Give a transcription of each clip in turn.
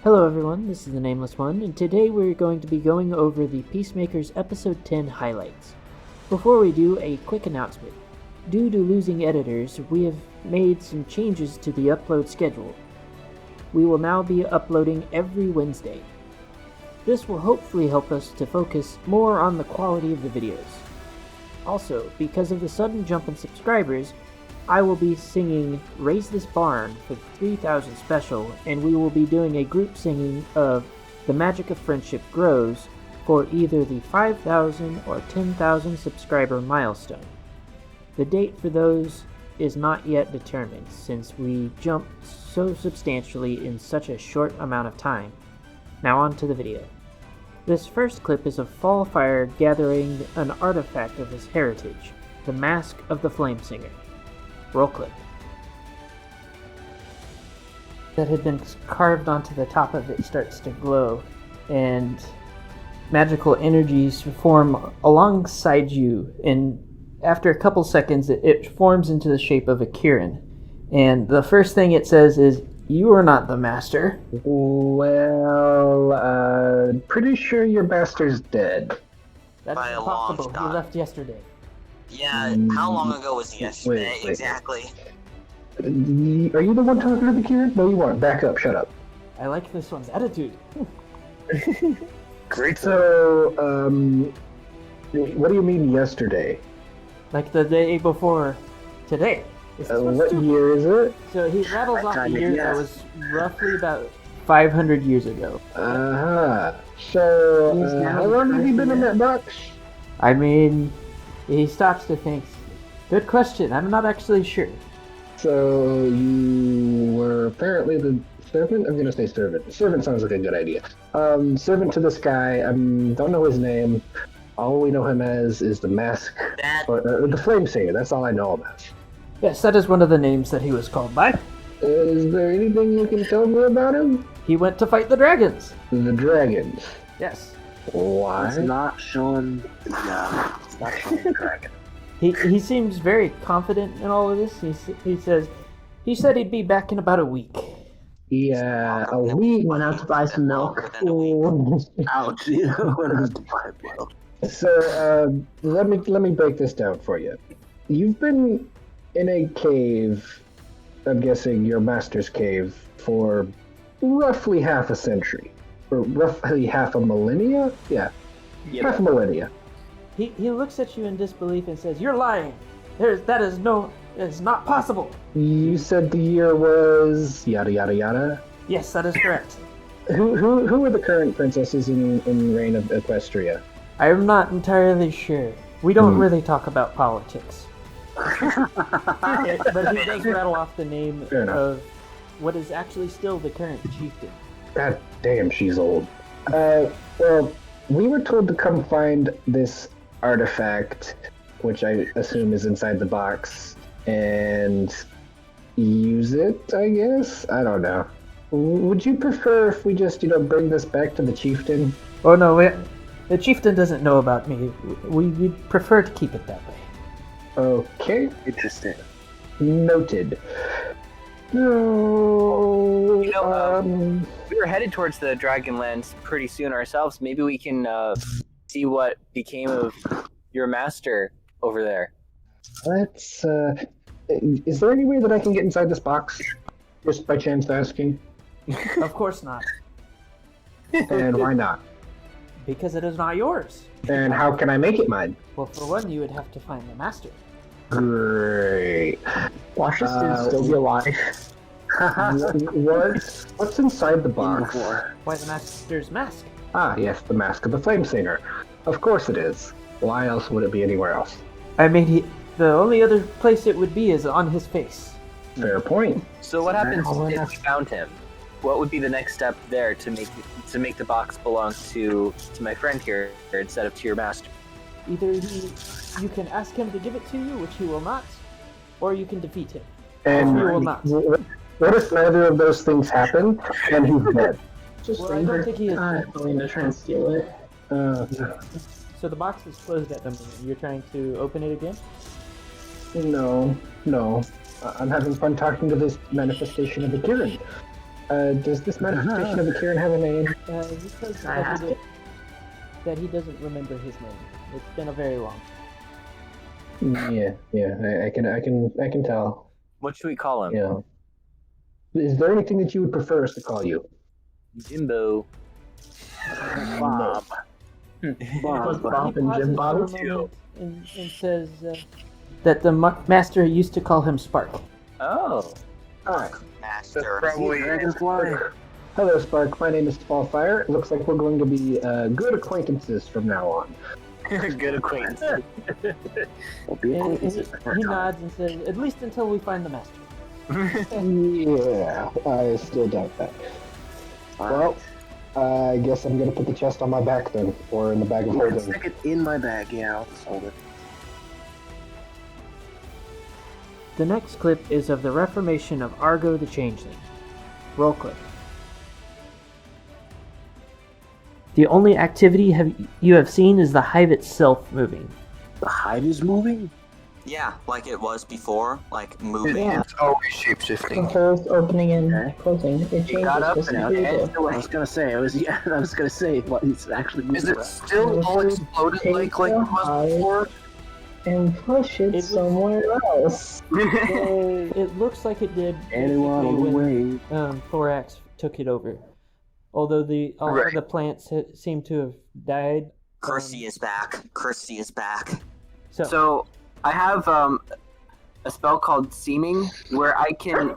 Hello everyone, this is the Nameless one, and today we're going to be going over the Peacemakers Episode 10 highlights. Before we do, a quick announcement. Due to losing editors, we have made some changes to the upload schedule. We will now be uploading every Wednesday. This will hopefully help us to focus more on the quality of the videos. Also, because of the sudden jump in subscribers, I will be singing Raise This Barn for the 3000 special, and we will be doing a group singing of The Magic of Friendship Grows for either the 5,000 or 10,000 subscriber milestone. The date for those is not yet determined, since we jumped so substantially in such a short amount of time. Now on to the video. This first clip is of Fallfire gathering an artifact of his heritage, the Mask of the Flame Singer. Roll clip. That had been carved onto the top of it starts to glow, and magical energies form alongside you, and after a couple seconds it forms into the shape of a Kirin. And the first thing it says is, "You are not the master." Well, pretty sure your master's dead. That's By a long impossible. He shot. left yesterday. Yeah, how long ago was yesterday? Wait. Exactly. Are you the one talking to the Kieran? No, you aren't. Back up. Shut up. I like this one's attitude. Great. So, what do you mean yesterday? Like the day before today. This is what's What stupid. year is it? So he rattles off the kinda year that guess. was roughly about 500 years ago. Uh-huh. So, how long have you been in that box? I mean, he stops to think. Good question. I'm not actually sure. So, you were apparently the servant? I'm gonna say servant. Servant sounds like a good idea. Servant to this guy. Don't know his name. All we know him as is the mask, That or the flame singer. That's all I know about. Yes, that is one of the names that he was called by. Is there anything you can tell me about him? He went to fight the dragons. The dragons. Yes. Why? It's not showing. Yeah, it's not showing the dragon. He seems very confident in all of this. He says he said he'd be back in about a week. Yeah, a week. Went out to buy some milk. within a week. Ouch! You went out to buy milk. So, let me break this down for you. You've been in a cave, I'm guessing your master's cave, for roughly half a century. Or roughly half a millennia? Yeah, half a millennia. He looks at you in disbelief and says, "You're lying. That is not possible." You said the year was yada yada yada. Yes, that is correct. Who are the current princesses in Reign of Equestria? I am not entirely sure. We don't really talk about politics. But he does rattle off the name Fair enough. of what is actually still the current chieftain. God damn, she's old. Well, we were told to come find this artifact, which I assume is inside the box, and use it, I guess? I don't know. Would you prefer if we just, bring this back to the chieftain? Oh no, the chieftain doesn't know about me. We prefer to keep it that way. Okay, Interesting. noted. No, You know, we were headed towards the Dragonlands pretty soon ourselves. Maybe we can see what became of your master over there. let's, is there any way that I can get inside this box? Just by chance asking. Of course not, And why not? because it is not yours. And how can I make it mine? Well, for one, you would have to find the master. Great. Watch this dude still be alive. What's inside the box? Why the master's mask? Ah, yes, the Mask of the Flame Singer. Of course it is. Why else would it be anywhere else? I mean, the only other place it would be is on his face. Fair point. So what happens Oh, if that's- we found him? What would be the next step there to make the box belong to my friend here instead of to your master? Either you can ask him to give it to you, which he will not, or you can defeat him. And He will not. what if neither of those things happen and he's dead? Well, I don't think he is. willing to try and steal it. So the box is closed at the moment. You're trying to open it again? No. I'm having fun talking to this manifestation of a Kirin. Does this manifestation of a Kieran have a name? He says I have to. that he doesn't remember his name. It's been a very long. Yeah, I can tell. What should we call him? You know, is there anything that you would prefer us to call you? Jimbo. Bob. Was Bob. Bob and Jim Bob? And says that the Master used to call him Spark. Oh. Alright. Master. Dragonfly. Hello, Spark. My name is Fallfire. It looks like we're going to be good acquaintances from now on. Good acquaintance. We'll be And acquaintances for a he time. nods and says, "At least until we find the Master." Yeah, I still doubt that. Well, I guess I'm gonna put the chest on my back then, or in the bag of You can holding. stick it in my bag. Yeah, I'll just hold it. The next clip is of the Reformation of Argo the Changeling. Roll clip. The only activity you have seen is the hive itself moving. The hive is moving? Yeah, like it was before, like moving. Yeah. It's always The shape-shifting. holes opening and Okay. closing. It changes. You got up just and like out you and do. I was gonna say, I was gonna say, what, it's actually moving. Is it around. still all exploded like it was before? And push it, It was- somewhere else. It looks like it did Anyone on the basically way. when Thorax took it over. Although all of the plants seem to have died. Kirsty is back. Kirsty is back. So I have a spell called Seeming, where I can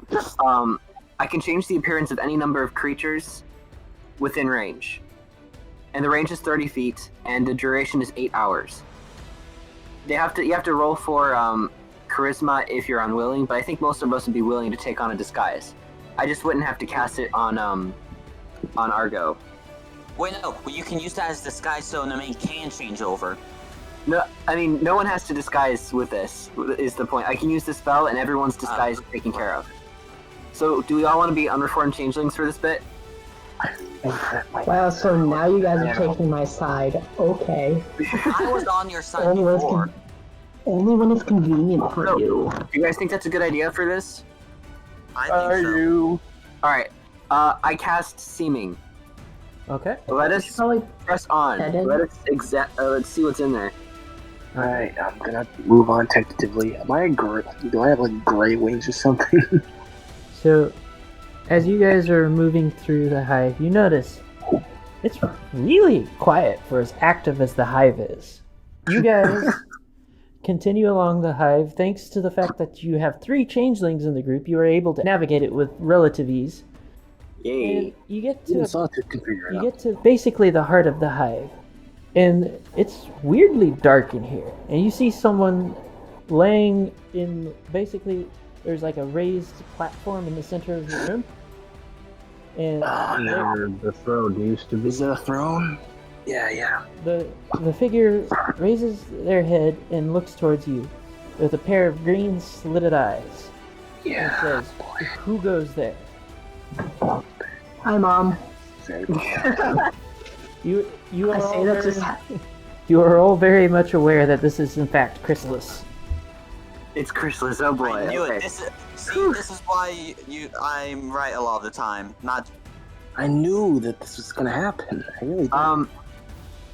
change the appearance of any number of creatures within range, and the range is 30 feet, and the duration is 8 hours. You have to roll for charisma if you're unwilling, but I think most are supposed to be willing to take on a disguise. I just wouldn't have to cast it on Argo. Wait, no. Well, you can use that as disguise so Name can change over. No, I mean no one has to disguise with this. Is the point? I can use the spell, and everyone's disguise is taken care of. So, do we all want to be unreformed changelings for this bit? Wow, so now you guys are taking my side. Okay. I was on your side Only when it's before. Only when it's convenient for No. you. Do you guys think that's a good idea for this? I think so. you? All right. I cast Seeming. Okay. Let us Probably press on. Headed. Let's see what's in there. Alright, I'm gonna move on tentatively. Am I do I have like gray wings or something? So, as you guys are moving through the hive, you notice it's really quiet for as active as the hive is. You guys continue along the hive. Thanks to the fact that you have 3 changelings in the group, you are able to navigate it with relative ease. Yay. And you get Even to Sawtooth can figure it you out. get to basically the heart of the hive, and it's weirdly dark in here. And you see someone laying in basically there's like a raised platform in the center of the room, and Oh no. Where the throne used to be. Is there a throne? Yeah. the figure raises their head and looks towards you with a pair of green slitted eyes and Yeah. says, "Who goes there?" Hi, Mom. Very You I are say all that very, just you are all very much aware that this is in fact Chrysalis. It's Chrysalis. Oh boy. I knew Okay. it. This is why I'm right a lot of the time. Not I knew that this was gonna happen. I really did.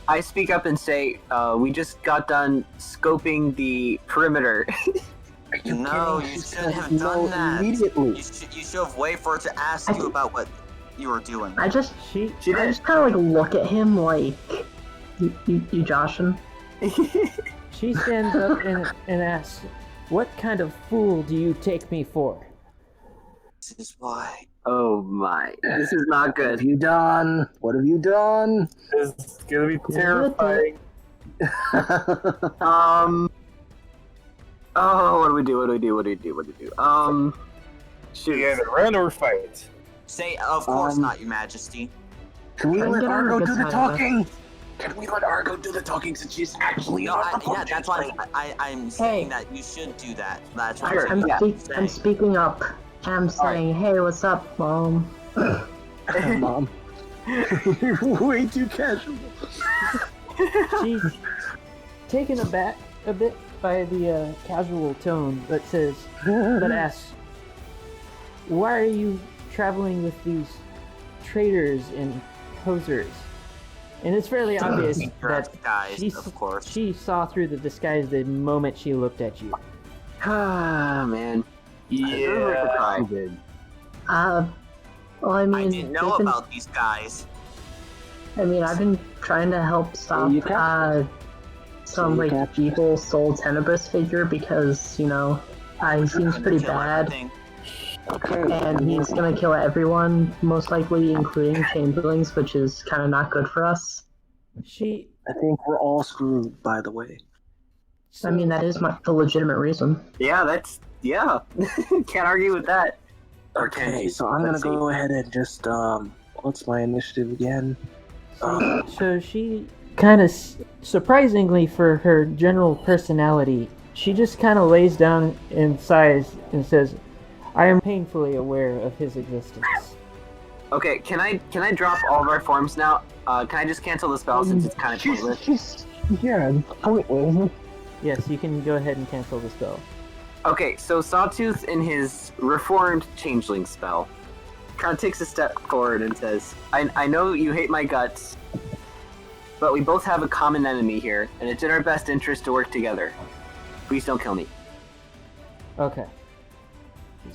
I speak up and say, we just got done scoping the perimeter. Are you no, kidding? you She's shouldn't gonna have know done that. immediately. You should have waited for her to ask you about what you were doing. I just She She I did. just kind of like look at him like you joshing. She stands up and asks, "What kind of fool do you take me for?" This is why. Oh my. This is not What have good. you done? What have you done? It's gonna be terrifying. Oh, what do we do? Shoot. You either run or fight. Say, of course Um, not, Your Majesty. Can we I'm let gonna Argo get do the tired of talking? Can we let Argo do the talking since she's actually No, not the yeah, that's why I'm saying Hey. that you should do that. That's what Sure, I'm I'm, saying. I'm speaking up. I'm saying, hey, what's up, Mom? Mom. You're way too casual. She's taken aback a bit by the casual tone, but asks, "Why are you traveling with these traitors and posers. And it's fairly obvious that Disguised, of course. she saw through the disguise the moment she looked at you. Ah, man. Yeah. She did. Well, I mean, I didn't know they've been- about these guys. I mean, I've been trying to help stop you can. some So you like can. evil soul Tenebris figure because he seems pretty Kill bad, everything. Okay. and he's gonna kill everyone, most likely, including changelings, which is kind of not good for us. She. I think we're all screwed, by the way. I mean, that is the legitimate reason. Yeah, can't argue with that. Okay, so I'm gonna go ahead and just what's my initiative again? So she kind of, surprisingly for her general personality, she just kind of lays down and sighs and says, "I am painfully aware of his existence." Okay, can I drop all of our forms now? Can I just cancel the spell since it's kind of pointless? Yeah, pointless. Yes, you can go ahead and cancel the spell. Okay, so Sawtooth in his reformed changeling spell kind of takes a step forward and says, I know you hate my guts, but we both have a common enemy here, and it's in our best interest to work together. Please don't kill me. Okay.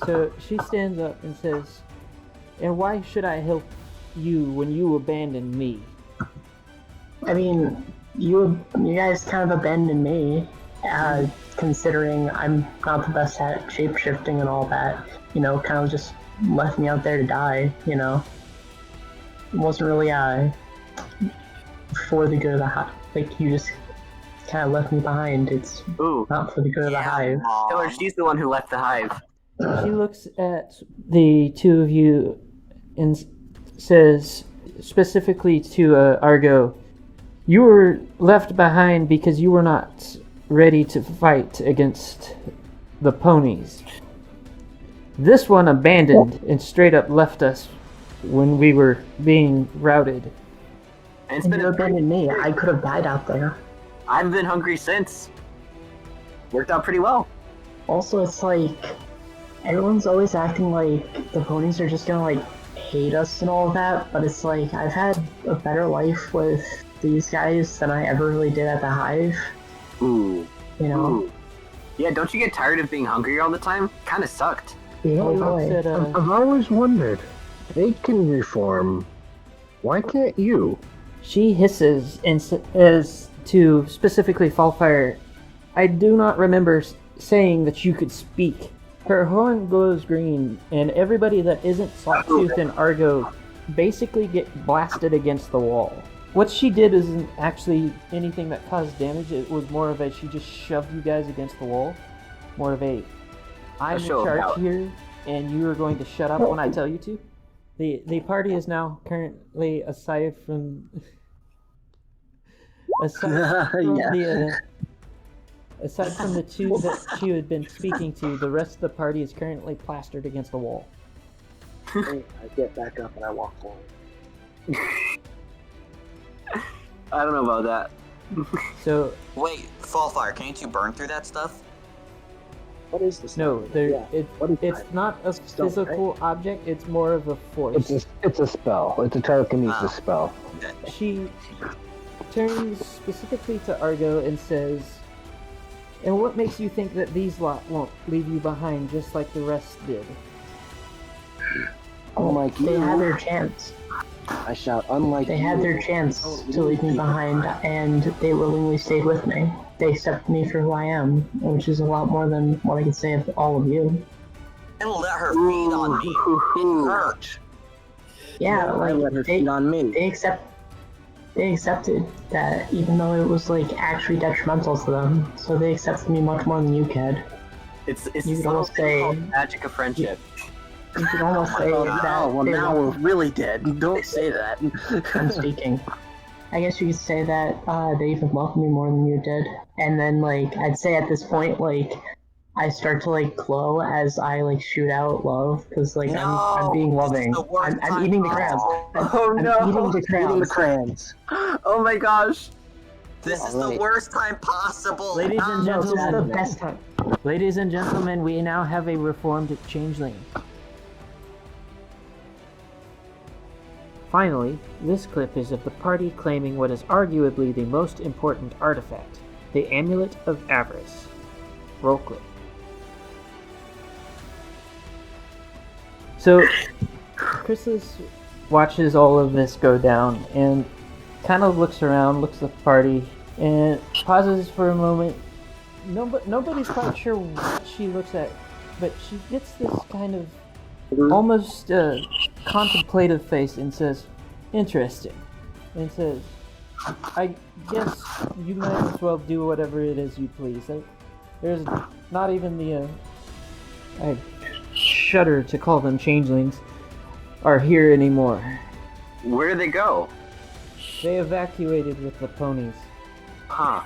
So she stands up and says, "And why should I help you when you abandoned me?" I mean, you guys kind of abandoned me, considering I'm not the best at shapeshifting and all that. Kind of just left me out there to die. It wasn't really for the good of the hive. Like, you just kind of left me behind. It's Ooh, not for the good of the hive. tell her she's the one who left the hive. She looks at the two of you and says, specifically to Argo, "You were left behind because you were not ready to fight against the ponies. This one abandoned and straight up left us when we were being routed." And it's And been you abandoned me. I could have died out there. I've been hungry since. Worked out pretty well. Also, it's like, everyone's always acting like the ponies are just gonna, like, hate us and all of that, but it's like, I've had a better life with these guys than I ever really did at the hive, Ooh. Ooh. Yeah, don't you get tired of being hungry all the time? Kinda sucked. Yeah, She looks boy. at, I've always wondered, they can reform. Why can't you? She hisses and says to specifically Fallfire, "I do not remember saying that you could speak." Her horn glows green, and everybody that isn't Sawtooth and Argo basically get blasted against the wall. What she did isn't actually anything that caused damage. It was more of a, she just shoved you guys against the wall. More of a, I'm in show of charge power. here, and you are going to shut up when I tell you to. The party is now currently, aside from aside from the two that she had been speaking to, the rest of the party is currently plastered against the wall. I get back up and I walk forward. I don't know about that. So Wait, Fallfire, can't you burn through that stuff? What is this? no, there Yeah. What is it's that? not a Stone, physical object. It's more of a force. It's a spell. It's a telekinesis spell. She turns specifically to Argo and says, "And what makes you think that these lot won't leave you behind just like the rest did?" Unlike They you, had their chance. I shout, unlike They you. had their chance to leave me behind, and they willingly stayed with me. They accepted me for who I am, which is a lot more than what I could say of all of you. And let her feed on me. It hurt. Yeah, I let her like, feed on me. they accepted that, even though it was like actually detrimental to them. So they accepted me much more than you could. It's You this could little almost thing say- called magic of friendship. You could almost say that. well, they now were- we're really dead. Don't say that. I'm speaking. I guess you could say that they even loved me more than you did. And then, like, I'd say at this point, like, I start to, like, glow as I, like, shoot out love, because, like, I'm being No, this is loving. the worst I'm time eating the crabs. possible. Oh I'm no! eating the Eating the crabs. crayons. Oh my gosh! This is Alright. the worst time possible. Ladies and No, this is the gentlemen, best time. ladies and gentlemen, we now have a reformed changeling. Finally, this clip is of the party claiming what is arguably the most important artifact, the Amulet of Avarice. Roll clip. So, Chrysalis watches all of this go down and kind of looks around, looks at the party, and pauses for a moment. Nobody's quite sure what she looks at, but she gets this kind of almost contemplative face and says, "Interesting," and says, "I guess you might as well do whatever it is you please. There's not even the I shudder to call them changelings are here anymore. Where did they go? They evacuated with the ponies." Huh.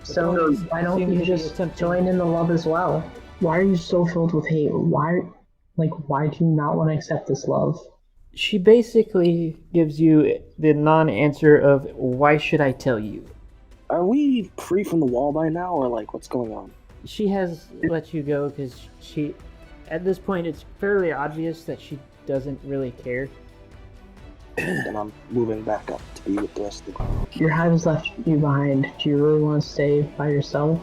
So why don't you just join in the love as well? Why are you so filled with hate? Why do you not want to accept this love? She basically gives you the non-answer of, "Why should I tell you?" Are we free from the wall by now, or like what's going on? She has let you go because at this point, it's fairly obvious that she doesn't really care. And I'm moving back up to be with the rest of the group. Your hive's left you behind. Do you really want to stay by yourself?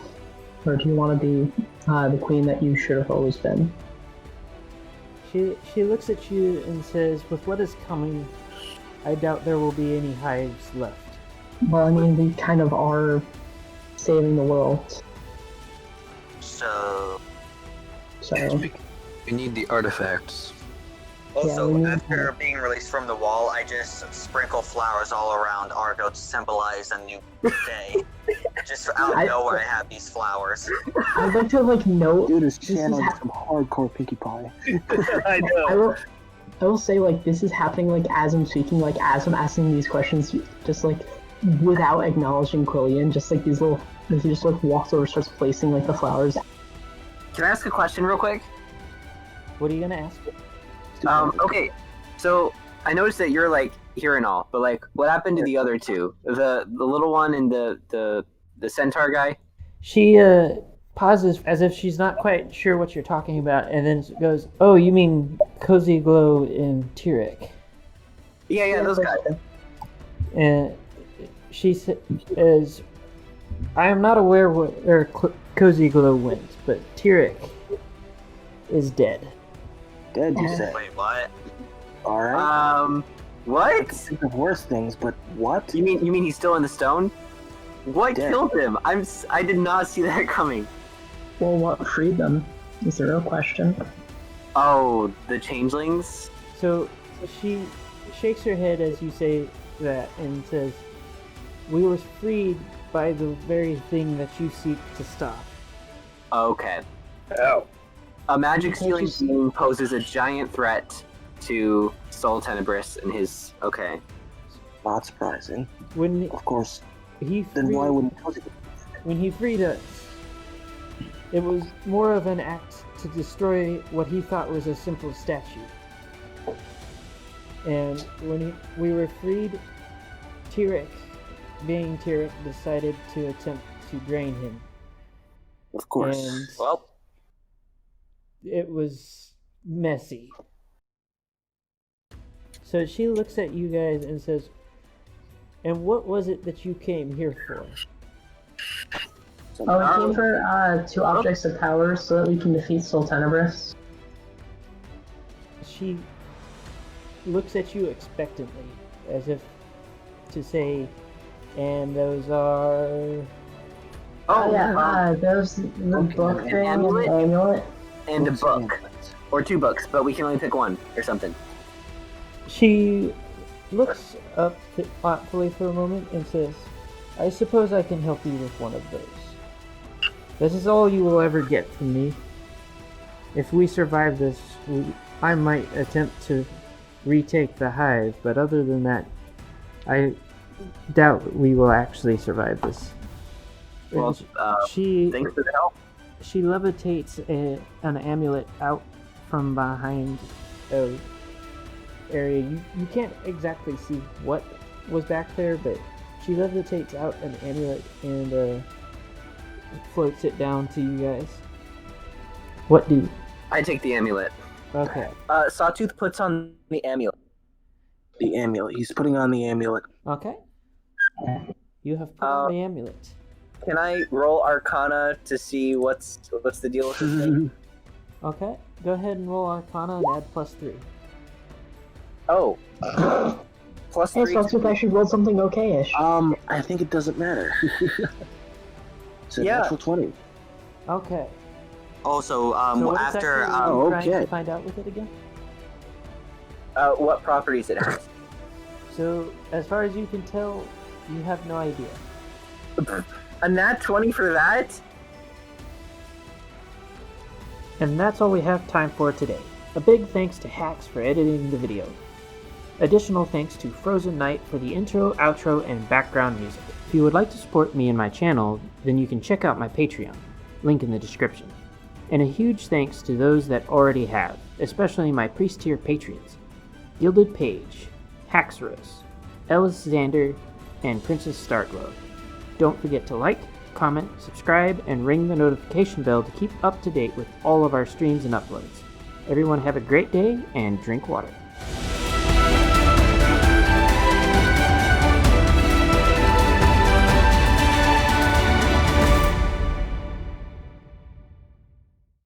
Or do you want to be the queen that you should have always been? She looks at you and says, "With what is coming, I doubt there will be any hives left." Well, I mean, we kind of are saving the world. So, We need the artifacts. also, we need after being released from the wall, I just sprinkle flowers all around Argo to symbolize a new day. Just out of nowhere, I have these flowers. I'd like to note. Dude is this is channeling some hardcore Pinkie Pie. I know. I will say this is happening as I'm speaking, as I'm asking these questions, just without acknowledging Quillian, just these little. He just walks over, starts placing the flowers. Can I ask a question real quick? What are you gonna ask? Okay, so I noticed that you're here and all, but what happened to the other two? The little one and the centaur guy? She pauses as if she's not quite sure what you're talking about, and then goes, "Oh, you mean Cozy Glow and Tyrek?" Yeah, those guys. And she says, "I am not aware where Cozy Glow went, but Tyrek is dead." Dead, you say? Wait, what? Alright. What? Think of worse things, but what? You mean he's still in the stone? What Dead. killed him? I did not see that coming. Well, what freed them? Is the real question. Oh, the changelings? So she shakes her head as you say that and says, "We were freed by the very thing that you seek to stop." Okay. Oh. A magic stealing being poses a giant threat to Sol Tenebris and his. Okay. Not surprising. When Of course. he Then why freed, wouldn't Cozy when he freed us, it was more of an act to destroy what he thought was a simple statue. And when we were freed, Tyrek, being Tyrek, decided to attempt to drain him. Of course. And Well, it was messy. So she looks at you guys and says, "And what was it that you came here for?" So, Oh, we came for 2 objects of power so that we can defeat Sol Tenebris. She looks at you expectantly, as if to say, "And those are..." Oh, yeah, there's the book thing and the amulet. and a book. Or 2 books, but we can only pick one or something. She looks up thoughtfully for a moment and says, "I suppose I can help you with one of those. This is all you will ever get from me. If we survive this, I might attempt to retake the hive, but other than that, I doubt we will actually survive this." Well, she thanks for the help. She levitates an amulet out from behind a area. You can't exactly see what was back there, but she levitates out an amulet and floats it down to you guys. What do you? I take the amulet. Okay. Sawtooth puts on the amulet. The amulet. He's putting on the amulet. Okay. You have put on the amulet. Can I roll Arcana to see what's the deal with this thing? Okay. Go ahead and roll Arcana and add +3. Oh. Hey, +3. so I actually rolled something okay-ish. I think it doesn't matter. It's a Yeah. natural 20. Okay. Also, So what after exactly are you trying okay. to find out with it again? What properties it has. So, as far as you can tell, you have no idea. A nat 20 for that? And that's all we have time for today. A big thanks to Hacks for editing the video. Additional thanks to Frozen Knight for the intro, outro, and background music. If you would like to support me and my channel, then you can check out my Patreon, link in the description. And a huge thanks to those that already have, especially my Priest tier patrons, Gilded Page, Haxorus, Ellis Xander, and Princess Starglow. Don't forget to like, comment, subscribe, and ring the notification bell to keep up to date with all of our streams and uploads. Everyone have a great day and drink water.